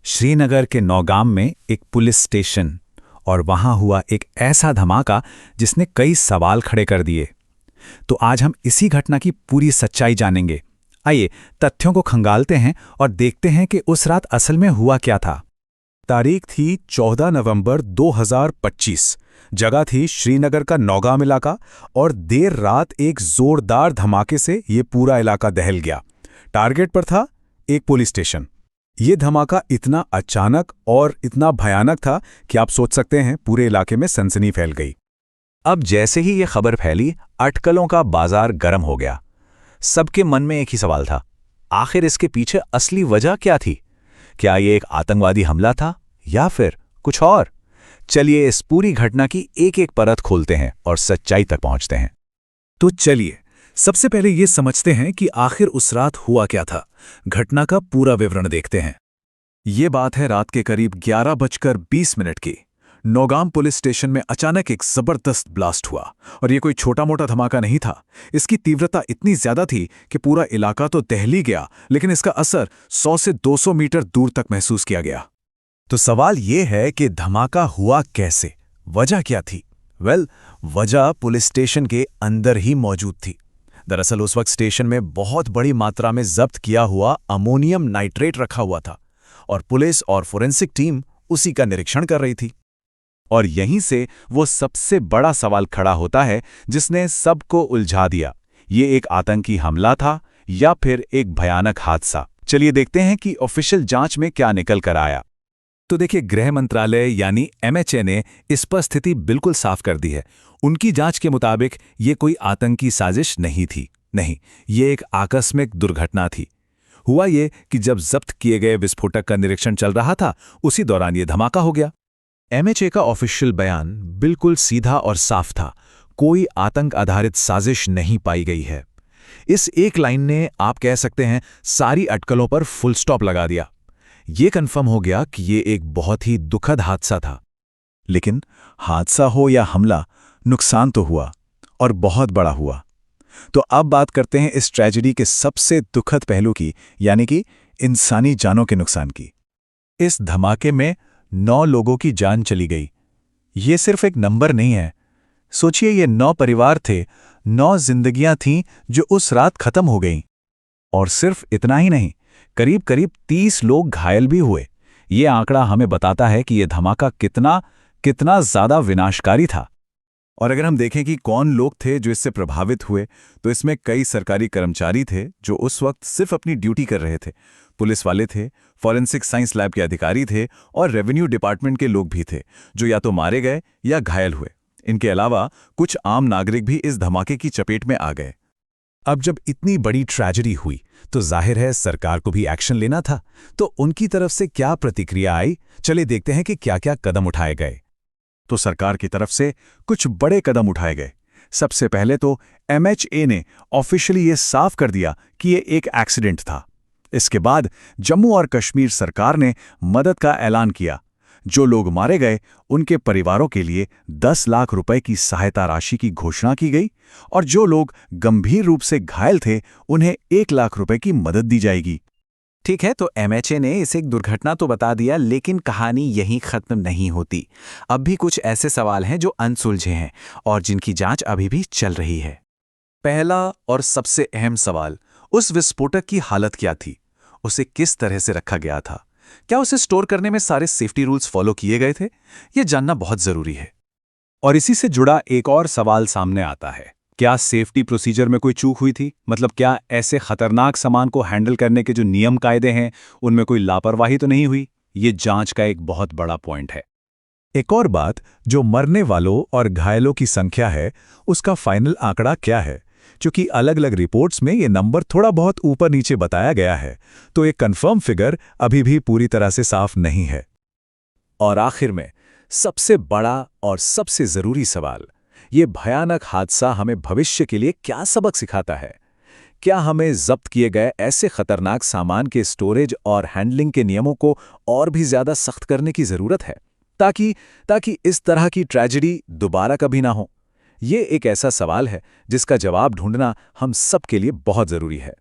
श्रीनगर के नौगाम में एक पुलिस स्टेशन और वहां हुआ एक ऐसा धमाका जिसने कई सवाल खड़े कर दिए। तो आज हम इसी घटना की पूरी सच्चाई जानेंगे। आइए तथ्यों को खंगालते हैं और देखते हैं कि उस रात असल में हुआ क्या था। तारीख थी 14 नवंबर 2025। जगह थी श्रीनगर का नौगाम इलाका और देर रात एक जोरदार धमाके से ये पूरा इलाका दहल गया। टारगेट पर था एक पुलिस स्टेशन। ये धमाका इतना अचानक और इतना भयानक था कि आप सोच सकते हैं पूरे इलाके में सनसनी फैल गई। अब जैसे ही ये खबर फैली, अटकलों का बाजार गर्म हो गया। सबके मन में एक ही सवाल था, आखिर इसके पीछे असली वजह क्या थी? क्या ये एक आतंकवादी हमला था या फिर कुछ और? चलिए इस पूरी घटना की एक एक परत खोलते हैं और सच्चाई तक पहुंचते हैं। तो चलिए सबसे पहले ये समझते हैं कि आखिर उस रात हुआ क्या था। घटना का पूरा विवरण देखते हैं। ये बात है रात के करीब 11:20 की। नौगाम पुलिस स्टेशन में अचानक एक जबरदस्त ब्लास्ट हुआ और ये कोई छोटा मोटा धमाका नहीं था। इसकी तीव्रता इतनी ज्यादा थी कि पूरा इलाका तो दहल ही गया, लेकिन इसका असर 100 से 200 मीटर दूर तक महसूस किया गया। तो सवाल ये है कि धमाका हुआ कैसे, वजह क्या थी? वजह पुलिस स्टेशन के अंदर ही मौजूद थी। दरअसल उस वक्त स्टेशन में बहुत बड़ी मात्रा में जब्त किया हुआ अमोनियम नाइट्रेट रखा हुआ था और पुलिस और फोरेंसिक टीम उसी का निरीक्षण कर रही थी। और यहीं से वो सबसे बड़ा सवाल खड़ा होता है जिसने सबको उलझा दिया। ये एक आतंकी हमला था या फिर एक भयानक हादसा? चलिए देखते हैं कि ऑफिशियल जांच में क्या निकल कर आया। तो देखिए, गृह मंत्रालय यानी MHA ने इस पर स्थिति बिल्कुल साफ कर दी है। उनकी जांच के मुताबिक ये कोई आतंकी साजिश नहीं थी। नहीं, ये एक आकस्मिक दुर्घटना थी। हुआ ये कि जब जब्त किए गए विस्फोटक का निरीक्षण चल रहा था, उसी दौरान ये धमाका हो गया। MHA का ऑफिशियल बयान बिल्कुल सीधा और साफ था। कोई आतंक आधारित साजिश नहीं पाई गई है। इस एक लाइन ने, आप कह सकते हैं, सारी अटकलों पर फुल स्टॉप लगा दिया। ये कन्फर्म हो गया कि ये एक बहुत ही दुखद हादसा था। लेकिन हादसा हो या हमला, नुकसान तो हुआ और बहुत बड़ा हुआ। तो अब बात करते हैं इस ट्रेजेडी के सबसे दुखद पहलू की, यानी कि इंसानी जानों के नुकसान की। इस धमाके में 9 लोगों की जान चली गई। ये सिर्फ एक नंबर नहीं है। सोचिए, ये 9 परिवार थे, 9 जिंदगियां थीं जो उस रात खत्म हो गईं। और सिर्फ इतना ही नहीं, करीब करीब 30 लोग घायल भी हुए। ये आंकड़ा हमें बताता है कि यह धमाका कितना ज्यादा विनाशकारी था। और अगर हम देखें कि कौन लोग थे जो इससे प्रभावित हुए, तो इसमें कई सरकारी कर्मचारी थे जो उस वक्त सिर्फ अपनी ड्यूटी कर रहे थे। पुलिस वाले थे, फॉरेंसिक साइंस लैब के अधिकारी थे और रेवेन्यू डिपार्टमेंट के लोग भी थे जो या तो मारे गए या घायल हुए। इनके अलावा कुछ आम नागरिक भी इस धमाके की चपेट में आ गए। अब जब इतनी बड़ी ट्रेजेडी हुई तो जाहिर है सरकार को भी एक्शन लेना था। तो उनकी तरफ से क्या प्रतिक्रिया आई, चले देखते हैं कि क्या-क्या कदम उठाए गए। तो सरकार की तरफ से कुछ बड़े कदम उठाए गए। सबसे पहले तो MHA ने ऑफिशियली ये साफ कर दिया कि ये एक एक्सीडेंट था। इसके बाद जम्मू और कश्मीर सरकार ने मदद का ऐलान किया। जो लोग मारे गए उनके परिवारों के लिए 10 लाख रुपए की सहायता राशि की घोषणा की गई और जो लोग गंभीर रूप से घायल थे उन्हें 1 लाख रुपए की मदद दी जाएगी। ठीक है, तो MHA ने इसे एक दुर्घटना तो बता दिया, लेकिन कहानी यहीं खत्म नहीं होती। अब भी कुछ ऐसे सवाल हैं जो अनसुलझे हैं और जिनकी जांच अभी भी चल रही है। पहला और सबसे अहम सवाल, उस विस्फोटक की हालत क्या थी? उसे किस तरह से रखा गया था? क्या उसे स्टोर करने में सारे सेफ्टी रूल्स फॉलो किए गए थे? यह जानना बहुत जरूरी है। और इसी से जुड़ा एक और सवाल सामने आता है, क्या सेफ्टी प्रोसीजर में कोई चूक हुई थी? मतलब क्या ऐसे खतरनाक सामान को हैंडल करने के जो नियम कायदे हैं उनमें कोई लापरवाही तो नहीं हुई? ये जांच का एक बहुत बड़ा पॉइंट है। एक और बात, जो मरने वालों और घायलों की संख्या है उसका फाइनल आंकड़ा क्या है? क्योंकि अलग अलग रिपोर्ट्स में ये नंबर थोड़ा बहुत ऊपर नीचे बताया गया है, तो एक कंफर्म फिगर अभी भी पूरी तरह से साफ नहीं है। और आखिर में सबसे बड़ा और सबसे जरूरी सवाल, ये भयानक हादसा हमें भविष्य के लिए क्या सबक सिखाता है? क्या हमें जब्त किए गए ऐसे खतरनाक सामान के स्टोरेज और हैंडलिंग के नियमों को और भी ज्यादा सख्त करने की जरूरत है ताकि इस तरह की ट्रेजेडी दोबारा कभी ना हो? ये एक ऐसा सवाल है जिसका जवाब ढूंढना हम सब के लिए बहुत जरूरी है।